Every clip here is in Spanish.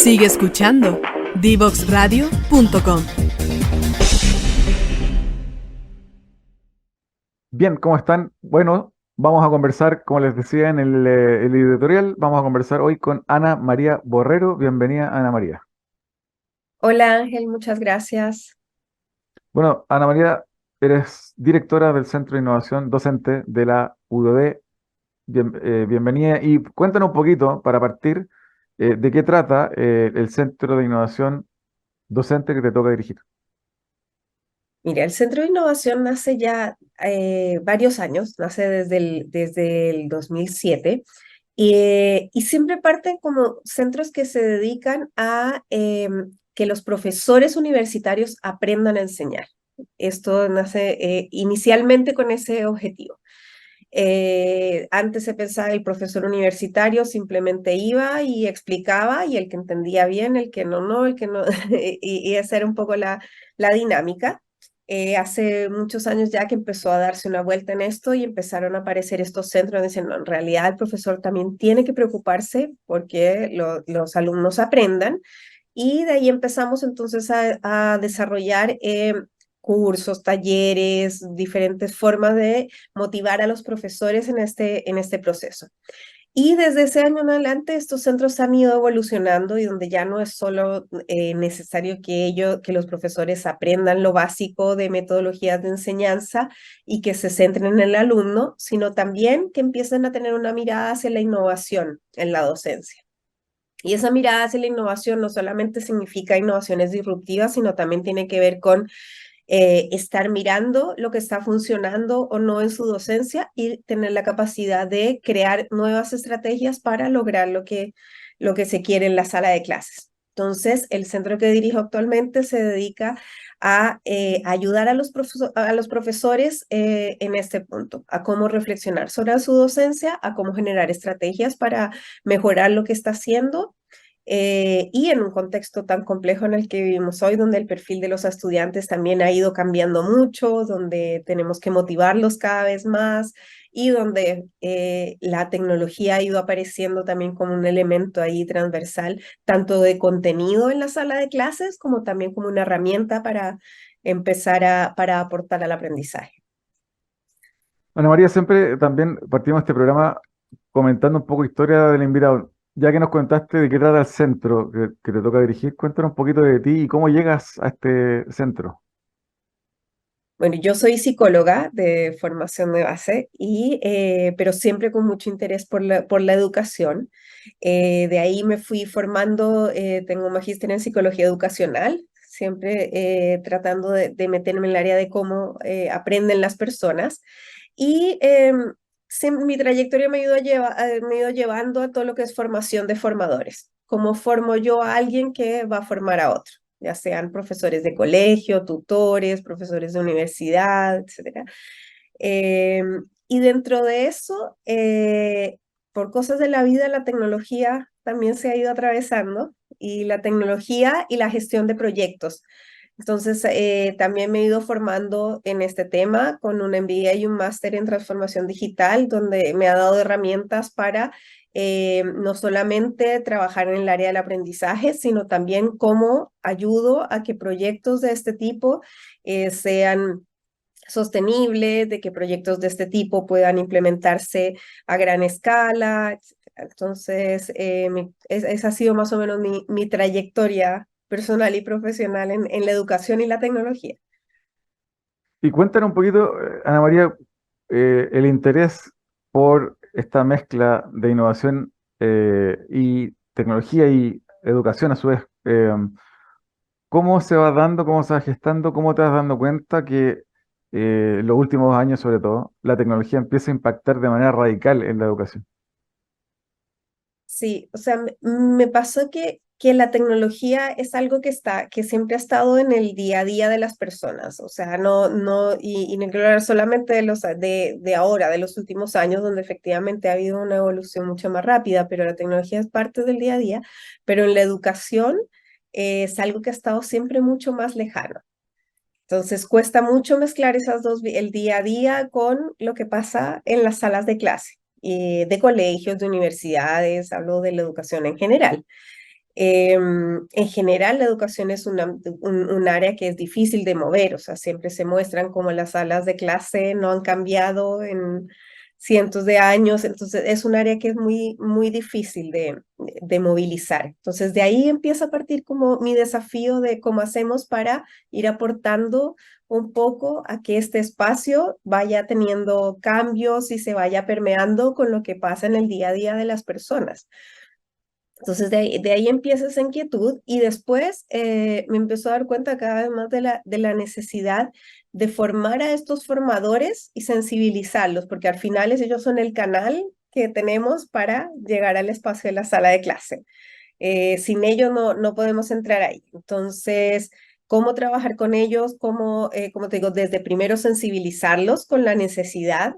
Sigue escuchando Divoxradio.com. Bien, ¿cómo están? Bueno, vamos a conversar, como les decía en el editorial, vamos a conversar hoy con Ana María Borrero. Bienvenida, Ana María. Hola Ángel, muchas gracias. Bueno, Ana María, eres directora del Centro de Innovación Docente de la UDD. Bienvenida y cuéntanos un poquito, para partir, de qué trata el Centro de Innovación Docente que te toca dirigir. Mira, el Centro de Innovación nace ya varios años, nace desde el 2007 y siempre parten como centros que se dedican a que los profesores universitarios aprendan a enseñar. Esto nace inicialmente con ese objetivo. Antes se pensaba el profesor universitario simplemente iba y explicaba y el que entendía bien, el que no, no, el que no, y esa era un poco la dinámica. Hace muchos años ya que empezó a darse una vuelta en esto y empezaron a aparecer estos centros donde dicen, no, en realidad el profesor también tiene que preocuparse porque los alumnos aprendan y de ahí empezamos entonces a desarrollar cursos, talleres, diferentes formas de motivar a los profesores en este proceso. Y desde ese año en adelante estos centros han ido evolucionando y donde ya no es solo necesario que los profesores aprendan lo básico de metodologías de enseñanza y que se centren en el alumno, sino también que empiecen a tener una mirada hacia la innovación en la docencia. Y esa mirada hacia la innovación no solamente significa innovaciones disruptivas, sino también tiene que ver con estar mirando lo que está funcionando o no en su docencia y tener la capacidad de crear nuevas estrategias para lograr lo que se quiere en la sala de clases. Entonces, el centro que dirijo actualmente se dedica a ayudar a los profesores en este punto, a cómo reflexionar sobre su docencia, a cómo generar estrategias para mejorar lo que está haciendo y en un contexto tan complejo en el que vivimos hoy, donde el perfil de los estudiantes también ha ido cambiando mucho, donde tenemos que motivarlos cada vez más y donde la tecnología ha ido apareciendo también como un elemento ahí transversal, tanto de contenido en la sala de clases como también como una herramienta para para aportar al aprendizaje. Ana María, siempre también partimos este programa comentando un poco historia del invitado. Ya que nos contaste de qué trata el centro que te toca dirigir, cuéntanos un poquito de ti y cómo llegas a este centro. Bueno, yo soy psicóloga de formación de base, pero siempre con mucho interés por la educación. De ahí me fui formando, tengo un magíster en psicología educacional, siempre tratando de meterme en el área de cómo aprenden las personas. Y mi trayectoria me ha ido llevando a todo lo que es formación de formadores. ¿Cómo formo yo a alguien que va a formar a otro? Ya sean profesores de colegio, tutores, profesores de universidad, etcétera. Y dentro de eso, por cosas de la vida, la tecnología también se ha ido atravesando y la tecnología y la gestión de proyectos. Entonces, también me he ido formando en este tema con un MBA y un máster en transformación digital, donde me ha dado herramientas para no solamente trabajar en el área del aprendizaje, sino también cómo ayudo a que proyectos de este tipo sean sostenibles, de que proyectos de este tipo puedan implementarse a gran escala, etc. Entonces, esa ha sido más o menos mi trayectoria personal y profesional en la educación y la tecnología. Y cuéntanos un poquito, Ana María, el interés por esta mezcla de innovación y tecnología y educación a su vez. ¿Cómo se va dando, cómo se va gestando, cómo te vas dando cuenta que los últimos años, sobre todo, la tecnología empieza a impactar de manera radical en la educación? Sí, o sea, me pasó que la tecnología es algo que siempre ha estado en el día a día de las personas, o sea, y no quiero hablar solamente de ahora, de los últimos años, donde efectivamente ha habido una evolución mucho más rápida, pero la tecnología es parte del día a día, pero en la educación es algo que ha estado siempre mucho más lejano. Entonces cuesta mucho mezclar el día a día con lo que pasa en las salas de clase, de colegios, de universidades, hablo de la educación en general. En general, la educación es un área que es difícil de mover, o sea, siempre se muestran como las salas de clase no han cambiado en cientos de años, entonces es un área que es muy, muy difícil de movilizar. Entonces, de ahí empieza a partir como mi desafío de cómo hacemos para ir aportando un poco a que este espacio vaya teniendo cambios y se vaya permeando con lo que pasa en el día a día de las personas. Entonces de ahí empieza esa inquietud y después me empezó a dar cuenta cada vez más de la necesidad de formar a estos formadores y sensibilizarlos, porque al final ellos son el canal que tenemos para llegar al espacio de la sala de clase. Sin ellos no podemos entrar ahí. Entonces, ¿cómo trabajar con ellos? ¿Cómo, como te digo, desde primero sensibilizarlos con la necesidad?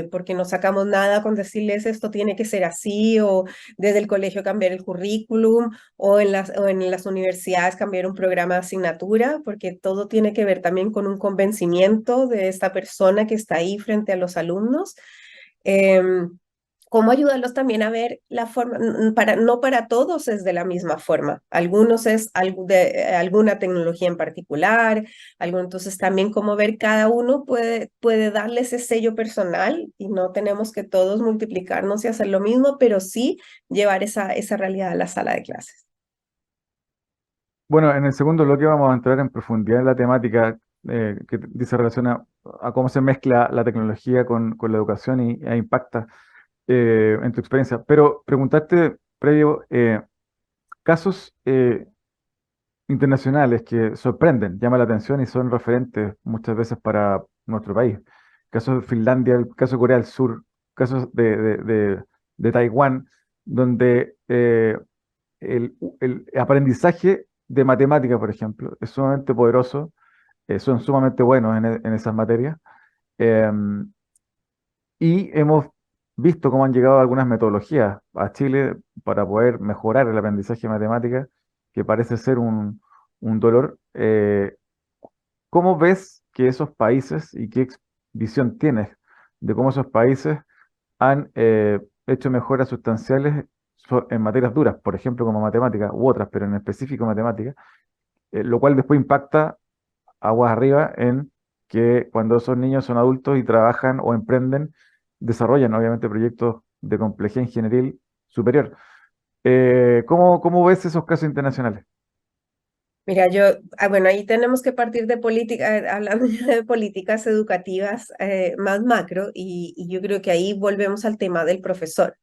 Porque no sacamos nada con decirles esto tiene que ser así, o desde el colegio cambiar el currículum, o en las universidades cambiar un programa de asignatura, porque todo tiene que ver también con un convencimiento de esta persona que está ahí frente a los alumnos. Em, ¿Cómo ayudarlos también a ver la forma? No para todos es de la misma forma. Algunos es alguna tecnología en particular, entonces también cómo ver cada uno puede darle ese sello personal y no tenemos que todos multiplicarnos y hacer lo mismo, pero sí llevar esa realidad a la sala de clases. Bueno, en el segundo bloque vamos a entrar en profundidad en la temática que dice relaciona a cómo se mezcla la tecnología con la educación e impacta en tu experiencia. Pero preguntarte previo, casos internacionales que sorprenden, llaman la atención y son referentes muchas veces para nuestro país. Casos de Finlandia, el caso de Corea del Sur, casos de Taiwán, donde el aprendizaje de matemáticas, por ejemplo, es sumamente poderoso, son sumamente buenos en esas materias. em, y hemos visto cómo han llegado algunas metodologías a Chile para poder mejorar el aprendizaje de matemáticas, que parece ser un dolor. ¿Cómo ves que esos países y qué visión tienes de cómo esos países han hecho mejoras sustanciales en materias duras, por ejemplo, como matemáticas u otras, pero en específico matemáticas, lo cual después impacta aguas arriba en que cuando esos niños son adultos y trabajan o emprenden, desarrollan obviamente proyectos de complejidad ingenieril superior? ¿Cómo ves esos casos internacionales? Mira, bueno, ahí tenemos que partir de política, hablando ya de políticas educativas más macro, y yo creo que ahí volvemos al tema del profesor,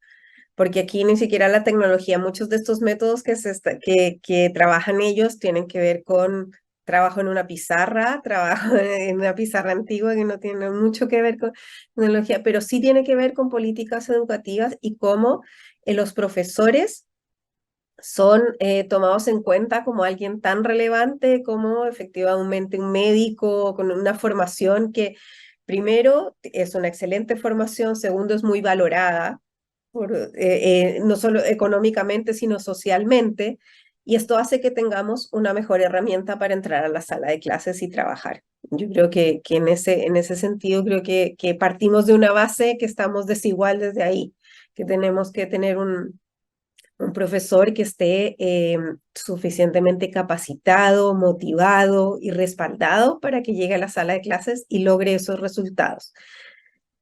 porque aquí ni siquiera la tecnología, muchos de estos métodos que trabajan ellos tienen que ver con trabajo en una pizarra, trabajo en una pizarra antigua que no tiene mucho que ver con tecnología, pero sí tiene que ver con políticas educativas y cómo los profesores son tomados en cuenta como alguien tan relevante como efectivamente un médico con una formación que primero es una excelente formación, segundo es muy valorada, no solo económicamente, sino socialmente, y esto hace que tengamos una mejor herramienta para entrar a la sala de clases y trabajar. Yo creo que en ese sentido creo que partimos de una base que estamos desigual desde ahí, que tenemos que tener un profesor que esté suficientemente capacitado, motivado y respaldado para que llegue a la sala de clases y logre esos resultados.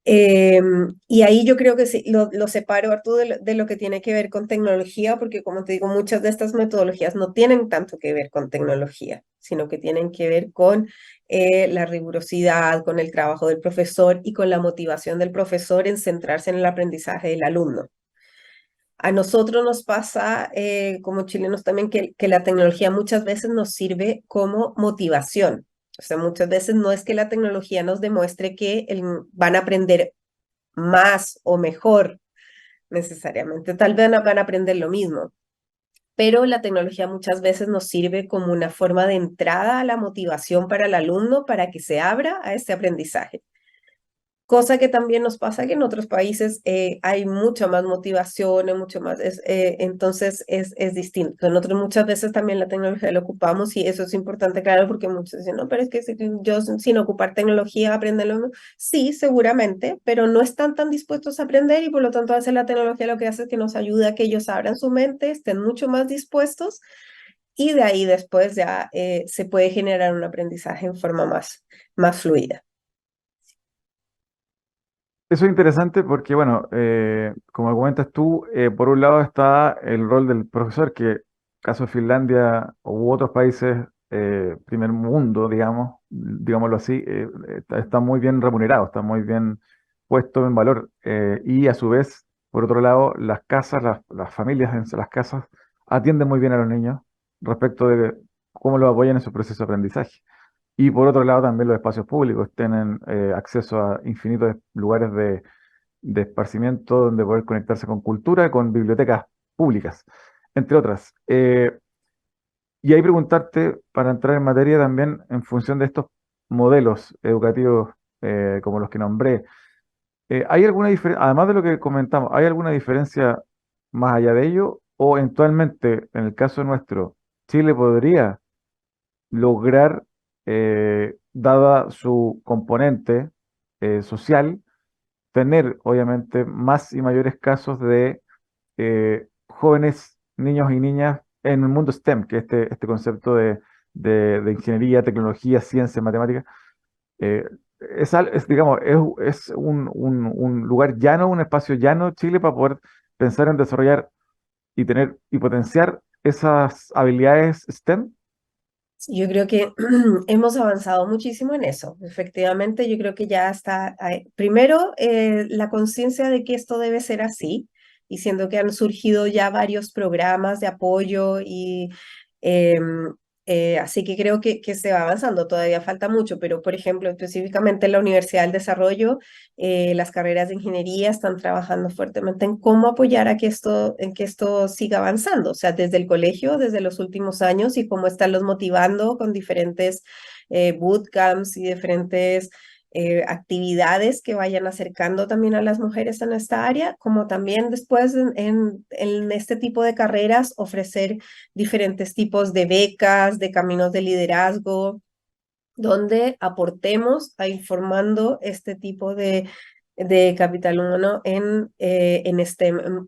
Y ahí yo creo que sí, lo separo harto de lo que tiene que ver con tecnología, porque como te digo, muchas de estas metodologías no tienen tanto que ver con tecnología, sino que tienen que ver con la rigurosidad, con el trabajo del profesor y con la motivación del profesor en centrarse en el aprendizaje del alumno. A nosotros nos pasa, como chilenos también, que la tecnología muchas veces nos sirve como motivación. O sea, muchas veces no es que la tecnología nos demuestre que van a aprender más o mejor necesariamente. Tal vez van a aprender lo mismo, pero la tecnología muchas veces nos sirve como una forma de entrada a la motivación para el alumno para que se abra a este aprendizaje. Cosa que también nos pasa que en otros países hay mucha más motivación, hay mucho más, entonces es distinto. Nosotros muchas veces también la tecnología la ocupamos y eso es importante, claro, porque muchos dicen, no, pero es que yo sin ocupar tecnología aprenderlo. Sí, seguramente, pero no están tan dispuestos a aprender y por lo tanto a veces la tecnología lo que hace es que nos ayuda a que ellos abran su mente, estén mucho más dispuestos y de ahí después ya se puede generar un aprendizaje en forma más fluida. Eso es interesante porque, bueno, como comentas tú, por un lado está el rol del profesor, que caso de Finlandia u otros países, primer mundo, digamos, digámoslo así, está muy bien remunerado, está muy bien puesto en valor. Y a su vez, por otro lado, las casas, las familias en las casas atienden muy bien a los niños respecto de cómo los apoyan en su proceso de aprendizaje. Y por otro lado, también los espacios públicos tienen acceso a infinitos lugares de esparcimiento donde poder conectarse con cultura, con bibliotecas públicas, entre otras. Y ahí preguntarte, para entrar en materia también, en función de estos modelos educativos como los que nombré, ¿hay alguna diferencia, además de lo que comentamos, hay alguna diferencia más allá de ello? O eventualmente, en el caso nuestro, Chile podría lograr, dada su componente social, tener obviamente más y mayores casos de jóvenes, niños y niñas en el mundo STEM, que es este concepto de ingeniería, tecnología, ciencia, matemática. eh, digamos, es un lugar llano, un espacio llano, Chile, para poder pensar en desarrollar y tener y potenciar esas habilidades STEM. Yo creo que hemos avanzado muchísimo en eso. Efectivamente, yo creo que ya está, primero, la conciencia de que esto debe ser así, y siendo que han surgido ya varios programas de apoyo y em, así que creo que se va avanzando. Todavía falta mucho, pero por ejemplo, específicamente en la Universidad del Desarrollo, las carreras de ingeniería están trabajando fuertemente en cómo apoyar a en que esto siga avanzando, o sea, desde el colegio, desde los últimos años y cómo están los motivando con diferentes bootcamps y diferentes actividades que vayan acercando también a las mujeres en esta área, como también después en este tipo de carreras ofrecer diferentes tipos de becas, de caminos de liderazgo donde aportemos a informando este tipo de capital humano en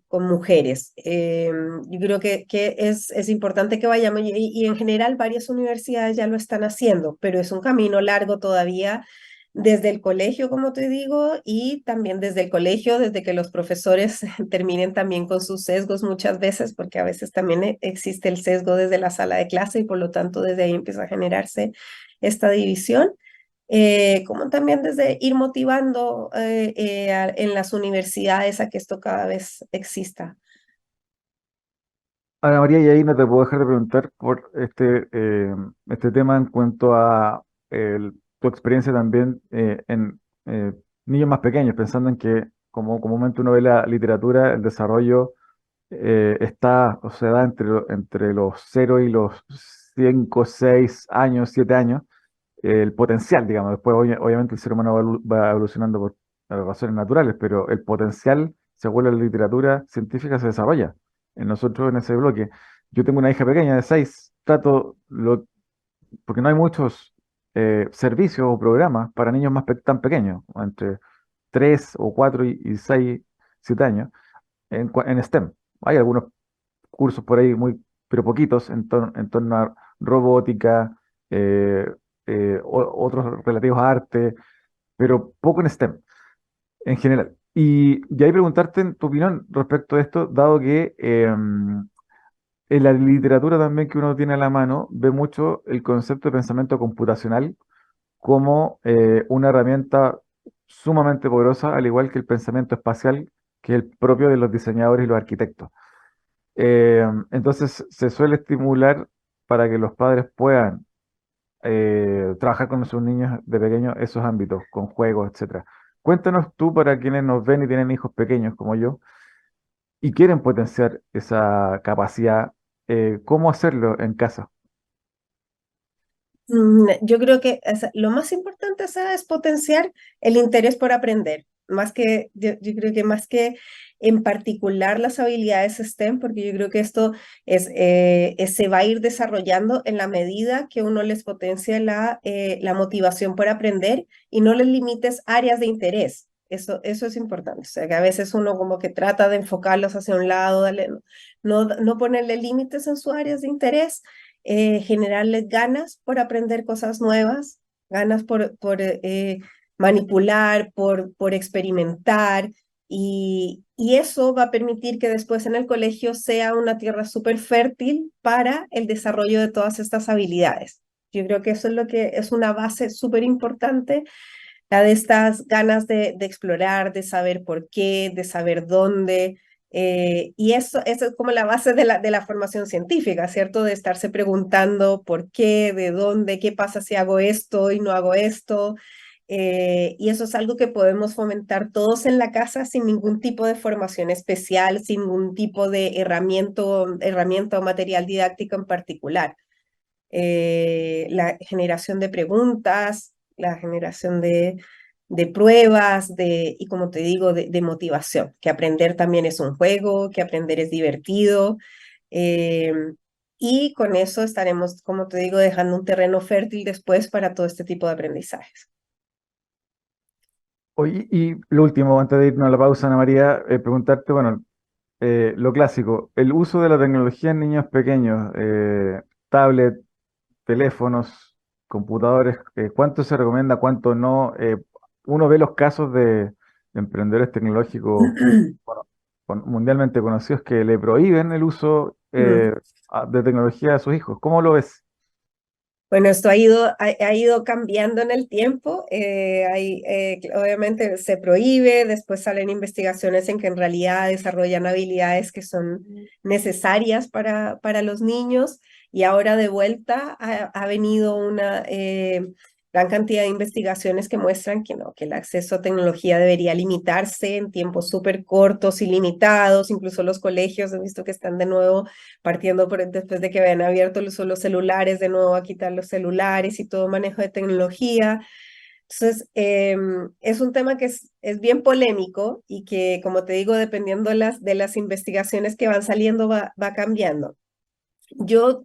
con mujeres. Yo creo que es importante que vayamos y en general varias universidades ya lo están haciendo, pero es un camino largo todavía desde el colegio, como te digo, y también desde el colegio, desde que los profesores terminen también con sus sesgos muchas veces, porque a veces también existe el sesgo desde la sala de clase y por lo tanto desde ahí empieza a generarse esta división, como también desde ir motivando en las universidades a que esto cada vez exista. Ana María, y ahí no te puedo dejar de preguntar por este tema en cuanto a tu experiencia también en niños más pequeños, pensando en que como comúnmente uno ve la literatura, el desarrollo está o se da entre los 0 y los 5 6 años, 7 años, el potencial, digamos. Después, obviamente, el ser humano va evolucionando por razones naturales, pero el potencial, según la literatura científica, se desarrolla. En nosotros, en ese bloque, yo tengo una hija pequeña de 6, porque no hay muchos servicios o programas para niños tan pequeños, entre 3 o 4 y 6 7 años, en STEM. Hay algunos cursos por ahí muy, pero poquitos en torno a robótica, eh, otros relativos a arte, pero poco en STEM en general. Y ahí preguntarte en tu opinión respecto a esto, dado que en la literatura también que uno tiene a la mano, ve mucho el concepto de pensamiento computacional como una herramienta sumamente poderosa, al igual que el pensamiento espacial, que es el propio de los diseñadores y los arquitectos. Entonces se suele estimular para que los padres puedan trabajar con sus niños de pequeños esos ámbitos, con juegos, etcétera. Cuéntanos tú, para quienes nos ven y tienen hijos pequeños como yo y quieren potenciar esa capacidad, ¿cómo hacerlo en casa? Yo creo que lo más importante es potenciar el interés por aprender, yo creo que más que en particular las habilidades STEM, porque yo creo que esto se va a ir desarrollando en la medida que uno les potencie la motivación por aprender y no les limites áreas de interés. Eso es importante. O sea, que a veces uno como que trata de enfocarlos hacia un lado, no ponerle límites en sus áreas de interés, generarles ganas por aprender cosas nuevas, ganas por manipular, por experimentar, y eso va a permitir que después en el colegio sea una tierra súper fértil para el desarrollo de todas estas habilidades. Yo creo que eso es lo que es una base súper importante, la de estas ganas de explorar, de saber por qué, de saber dónde. Y eso es como la base de la formación científica, ¿cierto? De estarse preguntando por qué, de dónde, qué pasa si hago esto y no hago esto. Y eso es algo que podemos fomentar todos en la casa sin ningún tipo de formación especial, sin ningún tipo de herramienta o material didáctico en particular. La generación de preguntas, la generación de pruebas, y como te digo, de motivación, que aprender también es un juego, que aprender es divertido, eh, y con eso estaremos, como te digo, dejando un terreno fértil después para todo este tipo de aprendizajes. Oye, y lo último, antes de irnos a la pausa, Ana María, preguntarte, bueno, lo clásico, el uso de la tecnología en niños pequeños, tablet, teléfonos, computadores, ¿cuánto se recomienda, cuánto no? Uno ve los casos de emprendedores tecnológicos, bueno, mundialmente conocidos que le prohíben el uso de tecnología a sus hijos. ¿Cómo lo ves? Bueno, esto ha ido cambiando en el tiempo. Obviamente se prohíbe, después salen investigaciones en que en realidad desarrollan habilidades que son necesarias para los niños, y ahora de vuelta ha venido una gran cantidad de investigaciones que muestran que no, que el acceso a tecnología debería limitarse en tiempos súper cortos y limitados. Incluso los colegios he visto que están de nuevo partiendo después de que habían abierto los celulares, de nuevo a quitar los celulares y todo manejo de tecnología. Entonces, es un tema que es bien polémico y que, como te digo, dependiendo de las investigaciones que van saliendo, va cambiando. Yo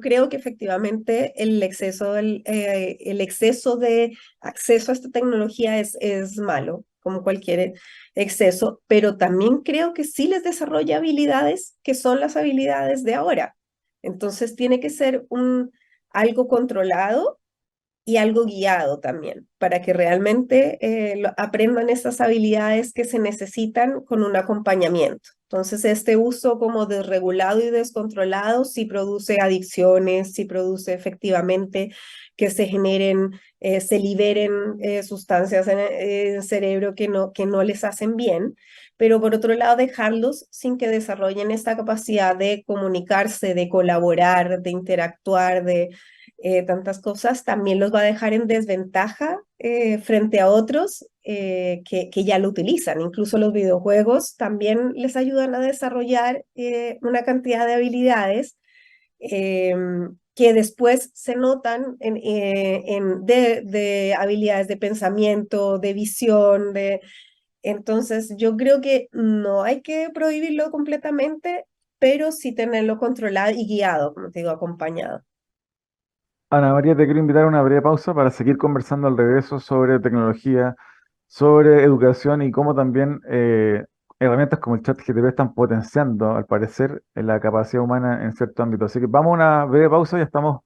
creo que efectivamente el exceso de acceso a esta tecnología es malo, como cualquier exceso, pero también creo que sí les desarrolla habilidades que son las habilidades de ahora. Entonces tiene que ser algo controlado y algo guiado también, para que realmente aprendan estas habilidades que se necesitan con un acompañamiento. Entonces, este uso como desregulado y descontrolado sí produce adicciones, sí produce efectivamente que se generen, se liberen sustancias en el cerebro que no les hacen bien, pero por otro lado dejarlos sin que desarrollen esta capacidad de comunicarse, de colaborar, de interactuar, de tantas cosas, también los va a dejar en desventaja frente a otros que ya lo utilizan. Incluso los videojuegos también les ayudan a desarrollar una cantidad de habilidades que después se notan de habilidades de pensamiento, de visión, entonces yo creo que no hay que prohibirlo completamente, pero sí tenerlo controlado y guiado, como te digo, acompañado. Ana María, te quiero invitar a una breve pausa para seguir conversando al regreso sobre tecnología, sobre educación y cómo también herramientas como el ChatGPT están potenciando, al parecer, la capacidad humana en cierto ámbito. Así que vamos a una breve pausa y estamos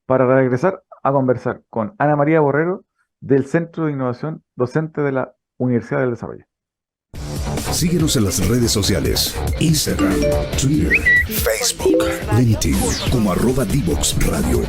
para regresar a conversar con Ana María Borrero del Centro de Innovación Docente de la Universidad del Desarrollo. Síguenos en las redes sociales, Instagram, Twitter, Facebook, LinkedIn, como @Divox Radio.